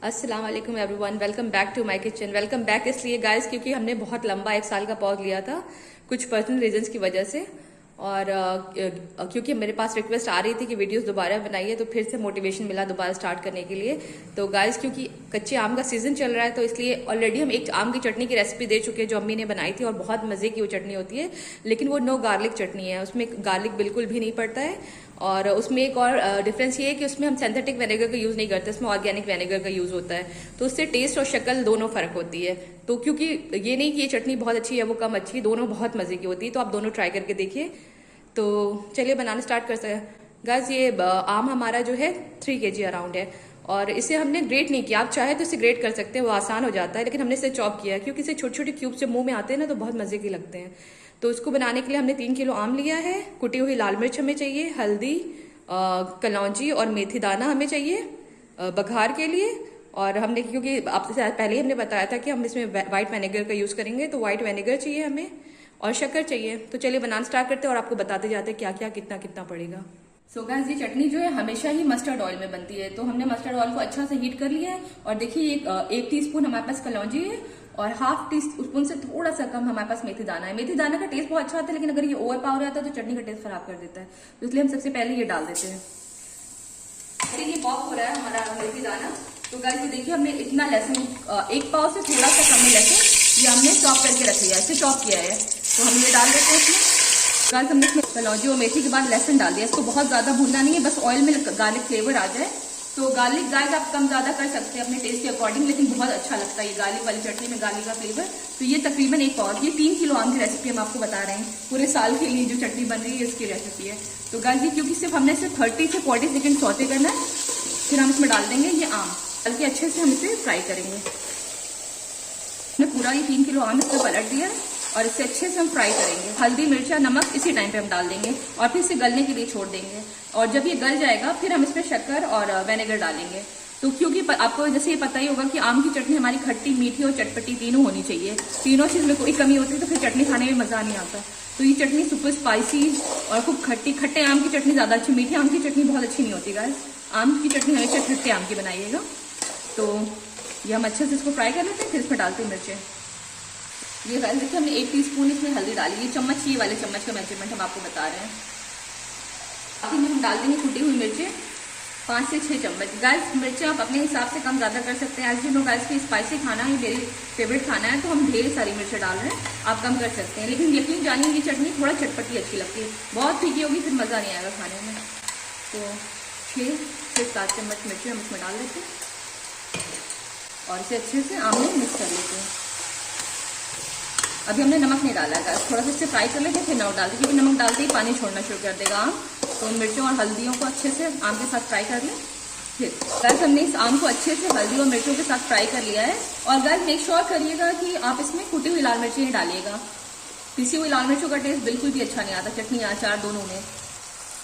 अस्सलाम वालेकुम everyone, welcome back to my kitchen. Welcome back इसलिए गाइस क्योंकि हमने बहुत लंबा 1 साल का पॉज लिया था कुछ पर्सनल रीजंस की वजह से। और क्योंकि मेरे पास रिक्वेस्ट आ रही थी कि वीडियोस दोबारा बनाइए, तो फिर से मोटिवेशन मिला दोबारा स्टार्ट करने के लिए। तो गाइस क्योंकि कच्चे आम का सीजन चल रहा है, तो इसलिए ऑलरेडी हम एक आम की चटनी की रेसिपी दे चुके हैं जो अम्मी ने बनाई थी, और बहुत मजे की वो चटनी होती है। लेकिन वो नो गार्लिक चटनी है, उसमें गार्लिक बिल्कुल भी नहीं पड़ता है। और उसमें एक और डिफरेंस ये है कि उसमें हम सिंथेटिक विनेगर का यूज नहीं करते, उसमें ऑर्गेनिक विनेगर का यूज होता है, तो उससे टेस्ट और शक्ल दोनों फर्क होती है। तो क्योंकि ये नहीं कि ये चटनी बहुत अच्छी है वो कम अच्छी, दोनों बहुत मजे की होती है, तो आप दोनों ट्राई करके देखिए। तो चलिए बनाना स्टार्ट कर सकते हैं। गाइस ये आम हमारा जो है 3 kg अराउंड है, और इसे हमने ग्रेट नहीं किया। आप चाहे तो इसे ग्रेट कर सकते हैं, वो आसान हो जाता है, लेकिन हमने इसे चॉप किया है क्योंकि इसे छोटे छोटे क्यूब्स जब मुंह में आते हैं ना तो बहुत मजे के लगते हैं। तो इसको बनाने के लिए हमने 3 किलो आम लिया है। कुटी हुई लाल मिर्च हमें चाहिए, हल्दी, कलौंजी और मेथी दाना हमें चाहिए बघार के लिए। और हमने क्योंकि आपसे पहले ही हमने बताया था कि हम इसमें व्हाइट विनेगर का यूज करेंगे, तो व्हाइट विनेगर चाहिए हमें और शक्कर चाहिए। तो चलिए बनाना स्टार्ट करते हैं और आपको बताते जाते हैं क्या क्या कितना कितना पड़ेगा। सो गाइस ये चटनी जो है हमेशा ही मस्टर्ड ऑयल में बनती है, तो हमने मस्टर्ड ऑयल को अच्छा से हीट कर लिया है। और देखिए एक टीस्पून हमारे पास कलौंजी है, और हाफ टी स्पून से थोड़ा सा कम हमारे पास मेथी दाना है। मेथी दाना का टेस्ट बहुत अच्छा आता है, लेकिन अगर ये ओवर पावर आता है तो चटनी का टेस्ट खराब कर देता है, तो इसलिए हम सबसे पहले ये डाल देते हैं। ये पॉप हो रहा है हमारा मेथी दाना। तो गाइस ये देखिए हमने इतना लहसुन, 1 पाव से थोड़ा सा कम लहसुन ये हमने चॉप करके रख लिया है, इसे चॉप किया है, तो हम ये डाल देते हैं इसमें। गाइस हमने इसमें कलौंजी और मेथी के बाद लहसुन डाल दिया। इसको बहुत ज्यादा भूनना नहीं है, बस ऑयल में गार्लिक फ्लेवर आ जाए। तो गार्लिक गाइस आप कम ज्यादा कर सकते हैं अपने टेस्ट के अकॉर्डिंग, लेकिन बहुत अच्छा लगता है ये गार्लिक वाली चटनी में गार्लिक का फ्लेवर। तो ये तकरीबन 1 पाव, ये 3 किलो आम की रेसिपी हम आपको बता रहे हैं, पूरे साल के लिए जो चटनी बन रही है इसकी रेसिपी है। तो गाइस ये क्योंकि सिर्फ हमने सिर्फ 30 से 40 सेकेंड सौते करना है, फिर हम इसमें डाल देंगे ये आम, बल्कि अच्छे से हम इसे फ्राई करेंगे। हमने पूरा ये 3 किलो आम इसमें पलट दिया है और इसे अच्छे से हम फ्राई करेंगे। हल्दी, मिर्चा, नमक इसी टाइम पे हम डाल देंगे और फिर इसे गलने के लिए छोड़ देंगे। और जब ये गल जाएगा फिर हम इसमें शक्कर और विनेगर डालेंगे। तो क्योंकि आपको जैसे ये पता ही होगा कि आम की चटनी हमारी खट्टी, मीठी और चटपटी तीनों होनी चाहिए। तीनों चीज में कोई कमी होती है तो फिर चटनी खाने में मजा नहीं आता। तो ये चटनी सुपर स्पाइसी और खूब खट्टी, खट्टे आम की चटनी ज्यादा अच्छी, मीठी आम की चटनी बहुत अच्छी नहीं होती गाइस। आम की चटनी हमेशा खट्टे आम की बनाइएगा। तो ये हम अच्छे से इसको फ्राई कर लेते हैं, फिर इसमें डालते हैं मिर्चें। ये गाइस देखिए हमने 1 टीस्पून इसमें हल्दी डाली, ये चम्मच, ये वाले चम्मच का मेजरमेंट हम आपको बता रहे हैं। अभी हम डाल देंगे कुटी हुई मिर्चें 5 से 6 चम्मच। गाइस मिर्चें आप अपने हिसाब से कम ज्यादा कर सकते हैं। एज यू नो गाइस की स्पाइसी खाना ये मेरी फेवरेट खाना है, तो हम ढेर सारी मिर्चें डाल रहे हैं, आप कम कर सकते हैं। लेकिन यकीन जानिए ये चटनी थोड़ा चटपटी अच्छी लगती है, बहुत फीकी होगी फिर मजा नहीं आएगा खाने में। तो 6 से 7 चम्मच मिर्चें हम इसमें डाल देते हैं और इसे अच्छे से आम में मिक्स कर लेते हैं। अभी हमने नमक नहीं डाला है, थोड़ा सा इससे फ्राई कर लेते हैं फिर नमक डालते हैं, क्योंकि नमक डालते ही पानी छोड़ना शुरू कर देगा आम। तो मिर्चों और हल्दियों को अच्छे से आम के साथ फ्राई कर लें। फिर गाइस हमने इस आम को अच्छे से हल्दी और मिर्चों के साथ फ्राई कर लिया है। और गाइस मेक श्योर करिएगा कि आप इसमें कुटी हुई लाल मिर्ची डालिएगा, पिसी हुई लाल मिर्चों का टेस्ट बिल्कुल भी अच्छा नहीं आता चटनी अचार दोनों में।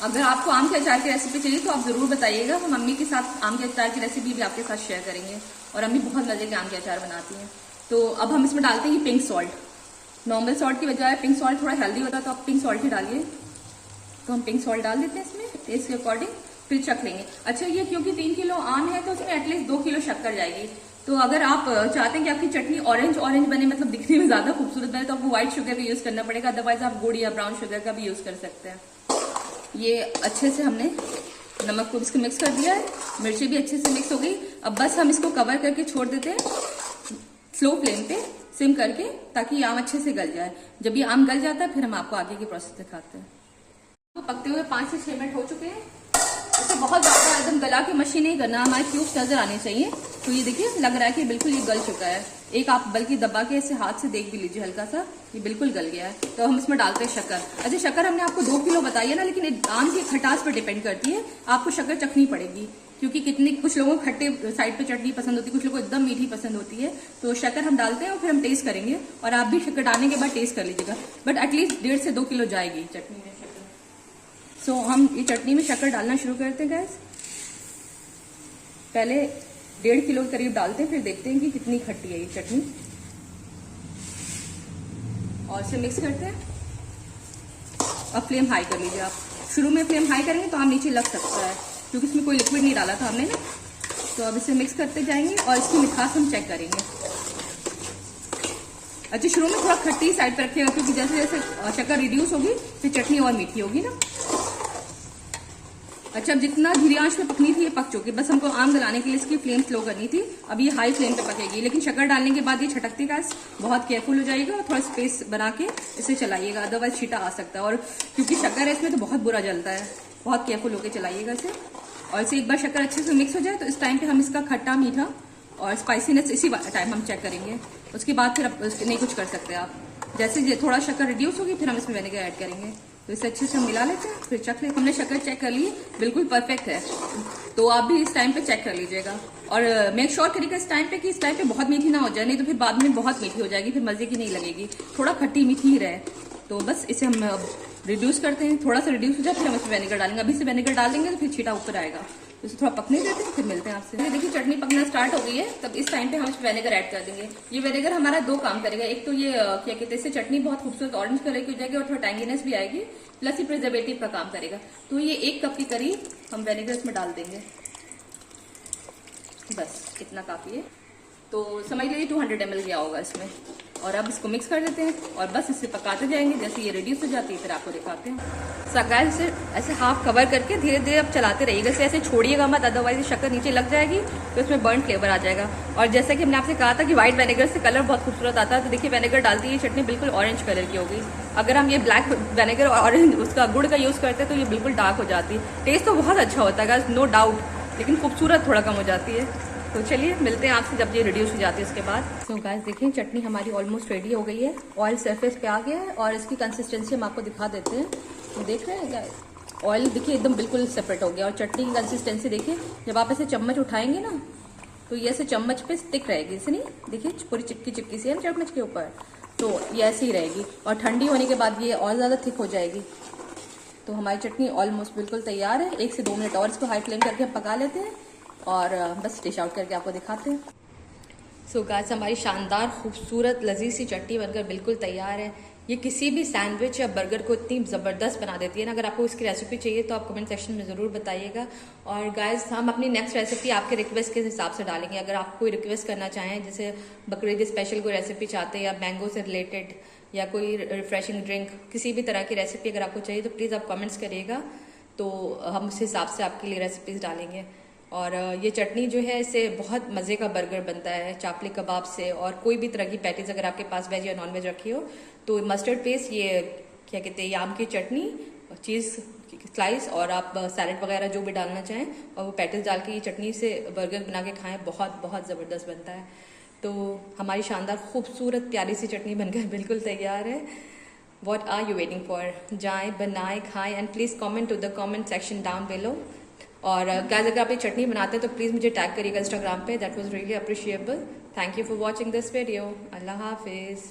अगर आपको आम के अचार की रेसिपी चाहिए तो आप जरूर बताइएगा, हम मम्मी के साथ आम के अचार की रेसिपी भी आपके साथ शेयर करेंगे, और अम्मी बहुत मजे के आम के अचार बनाती हैं। तो अब हम इसमें डालते हैं पिंक सॉल्ट। नॉर्मल सॉल्ट की बजाय पिंक सॉल्ट थोड़ा हेल्दी होता है, तो आप पिंक सॉल्ट ही डालिए। तो हम पिंक सॉल्ट डाल देते हैं इसमें टेस्ट के अकॉर्डिंग, फिर चख लेंगे। अच्छा ये क्योंकि 3 किलो आम है तो उसमें एटलीस्ट 2 किलो शक्कर जाएगी। तो अगर आप चाहते हैं कि आपकी चटनी ऑरेंज ऑरेंज बने, मतलब दिखने में ज्यादा खूबसूरत बने, तो आपको व्हाइट शुगर का यूज करना पड़ेगा, अदरवाइज आप गुड़ या ब्राउन शुगर का भी यूज कर सकते हैं। ये अच्छे से हमने नमक को इसको मिक्स कर दिया है, मिर्ची भी अच्छे से मिक्स हो गई। अब बस हम इसको कवर करके छोड़ देते हैं स्लो फ्लेम पे, सिम करके, ताकि ये आम अच्छे से गल जाए। जब ये आम गल जाता है फिर हम आपको आगे की प्रोसेस दिखाते हैं। तो पकते हुए 5 से 6 मिनट हो चुके हैं। इसे बहुत ज्यादा एकदम गला के मशी नहीं करना, हमारे क्यूब्स नजर आने चाहिए। तो ये देखिए लग रहा है कि बिल्कुल ये गल चुका है। एक आप बल्कि दबा के इसे हाथ से देख भी लीजिए हल्का सा, ये बिल्कुल गल गया है। तो हम इसमें डालते हैं शक्कर। अच्छा शक्कर हमने आपको 2 किलो बताई है ना, लेकिन आम की खटास पर डिपेंड करती है, आपको शक्कर चखनी पड़ेगी, क्योंकि कुछ लोगों को खट्टे साइड पे चटनी पसंद होती है, कुछ लोगों को एकदम मीठी पसंद होती है। तो शक्कर हम डालते हैं और फिर हम टेस्ट करेंगे, और आप भी शक्कर डालने के बाद टेस्ट कर लीजिएगा। बट एटलीस्ट 1.5 से 2 किलो जाएगी चटनी में शक्कर। सो हम ये चटनी में शक्कर डालना शुरू करते हैं गाइस। पहले 1.5 किलो के करीब डालते हैं, फिर देखते हैं कि कितनी खट्टी है ये चटनी, और इसे मिक्स करते हैं। अब फ्लेम हाई कर लीजिए आप। शुरू में फ्लेम हाई करेंगे तो आम नीचे लग सकता है, क्योंकि इसमें कोई लिक्विड नहीं डाला था हमने ना। तो अब इसे मिक्स करते जाएंगे और इसकी मिठास हम चेक करेंगे। अच्छा, शुरू में थोड़ा खट्टी साइड पर रखिएगा, क्योंकि जैसे जैसे शक्कर रिड्यूस होगी फिर चटनी और मीठी होगी ना। अच्छा, अब जितना धीरे आंच पे पकनी थी ये पक चुकी, बस हमको आम गलाने के लिए इसकी फ्लेम स्लो करनी थी। अब ये हाई फ्लेम पे पकेगी, लेकिन शक्कर डालने के बाद ये छटकती गैस बहुत केयरफुल हो जाएगा और थोड़ा स्पेस बना के इसे चलाइएगा, अदरवाइज छीटा आ सकता है। और क्योंकि शक्कर है इसमें तो बहुत बुरा जलता है, बहुत केयरफुल होकर चलाइएगा इसे। और इसे एक बार शक्कर अच्छे से मिक्स हो जाए तो इस टाइम पे हम इसका खट्टा मीठा और स्पाइसीनेस इसी टाइम हम चेक करेंगे। उसके बाद फिर आप नहीं कुछ कर सकते आप। जैसे थोड़ा शक्कर रिड्यूस होगी फिर हम इसमें विनेगर ऐड करेंगे। तो इसे अच्छे से हम मिला लेते हैं, फिर चख लेते। हमने शक्कर चेक कर ली, बिल्कुल परफेक्ट है। तो आप भी इस टाइम पे चेक कर लीजिएगा और मेक श्योर करिएगा इस टाइम पे कि इस टाइम पे बहुत मीठी ना हो जाए, नहीं तो फिर बाद में बहुत मीठी हो जाएगी, फिर मजे की नहीं लगेगी। थोड़ा खट्टी मीठी ही रहे। तो बस इसे हम रिड्यूस करते हैं, थोड़ा सा रिड्यूस हो जाए फिर हम इसमें विनेगर डालेंगे। अभी से विनेगर डाल देंगे तो फिर छीटा ऊपर आएगा। इसे थोड़ा पकने देते हैं, फिर मिलते हैं आपसे। देखिए चटनी पकना स्टार्ट हो गई है, तब इस टाइम पे हम इसमें विनेगर ऐड कर देंगे। ये विनेगर हमारा दो काम करेगा, एक तो ये क्या कहते हैं, इससे चटनी बहुत खूबसूरत ऑरेंज कलर की हो जाएगी और थोड़ा टैंगीनेस भी आएगी, प्लस ये प्रिजर्वेटिव का काम करेगा। तो ये 1 कप के करीब हम विनेगर इसमें डाल देंगे, बस इतना काफी है। तो समझ लीजिए 200 ml गया होगा इसमें। और अब इसको मिक्स कर देते हैं और बस इसे पकाते जाएंगे। जैसे ये रेड्यूस हो जाती है फिर आपको दिखाते हैं। गैस इसे ऐसे हाफ कवर करके धीरे धीरे अब चलाते रहिएगा, इसे ऐसे छोड़िएगा मत, अदरवाइज शक्कर नीचे लग जाएगी तो इसमें बर्न फ्लेवर आ जाएगा। और जैसे कि हमने आपसे कहा था कि व्हाइट विनेगर से कलर बहुत खूबसूरत आता है, तो देखिए विनेगर डालती है चटनी बिल्कुल ऑरेंज कलर की हो गई। अगर हम ये ब्लैक विनेगर और ऑरेंज उसका गुड़ का यूज करते हैं तो ये बिल्कुल डार्क हो जाती है। टेस्ट तो बहुत अच्छा होता है गैस, नो डाउट, लेकिन खूबसूरत थोड़ा कम हो जाती है। तो चलिए मिलते हैं आपसे जब ये रिड्यूस हो जाती है उसके बाद। तो गाइस देखिए चटनी हमारी ऑलमोस्ट रेडी हो गई है, ऑयल सरफेस पे आ गया है और इसकी कंसिस्टेंसी हम आपको दिखा देते हैं। तो देख रहे हैं ऑयल देखिए एकदम बिल्कुल सेपरेट हो गया और चटनी की कंसिस्टेंसी देखिए, जब आप ऐसे चम्मच उठाएंगे ना तो ये ऐसे चम्मच पे स्टिक रहेगी, ऐसे नहीं, देखिए पूरी चिपकी चिपकी सी है ना चम्मच के ऊपर, तो ये ऐसे ही रहेगी। और ठंडी होने के बाद ये और ज़्यादा थिक हो जाएगी। तो हमारी चटनी ऑलमोस्ट बिल्कुल तैयार है। 1 से 2 मिनट और इसको हाई फ्लेम करके हम पका लेते हैं और बस डिश आउट करके आपको दिखाते हैं। सो गाइस हमारी शानदार खूबसूरत लजीज सी चटनी बनकर बिल्कुल तैयार है। ये किसी भी सैंडविच या बर्गर को इतनी ज़बरदस्त बना देती है ना। अगर आपको इसकी रेसिपी चाहिए तो आप कमेंट सेक्शन में ज़रूर बताइएगा। और गाइस हम अपनी नेक्स्ट रेसिपी आपके रिक्वेस्ट के हिसाब से डालेंगे। अगर आप कोई रिक्वेस्ट करना चाहें, जैसे बकरीद स्पेशल कोई रेसिपी चाहते हैं या मैंगो से रिलेटेड या कोई रिफ्रेशिंग ड्रिंक, किसी भी तरह की रेसिपी अगर आपको चाहिए तो प्लीज़ आप कमेंट्स करिएगा, तो हम उस हिसाब से आपके लिए रेसिपीज़ डालेंगे। और ये चटनी जो है इससे बहुत मज़े का बर्गर बनता है चापली कबाब से, और कोई भी तरह की पैटीज अगर आपके पास वेज या नॉन वेज रखी हो तो मस्टर्ड पेस्ट, ये क्या कहते हैं, याम की चटनी, चीज़ स्लाइस और आप सैलड वगैरह जो भी डालना चाहें और वो पैटीज डाल के ये चटनी से बर्गर बना के खाएं, बहुत बहुत ज़बरदस्त बनता है। तो हमारी शानदार खूबसूरत प्यारी सी चटनी बनकर बिल्कुल तैयार है। What are you waiting for? जाएँ, बनाएं, खाएँ and please comment to the comment section down below. और गाइस अगर आप ये चटनी बनाते हैं तो प्लीज़ मुझे टैग करिएगा इंस्टाग्राम पे, that was really appreciable. Thank you for watching this video. अल्लाह हाफिज़।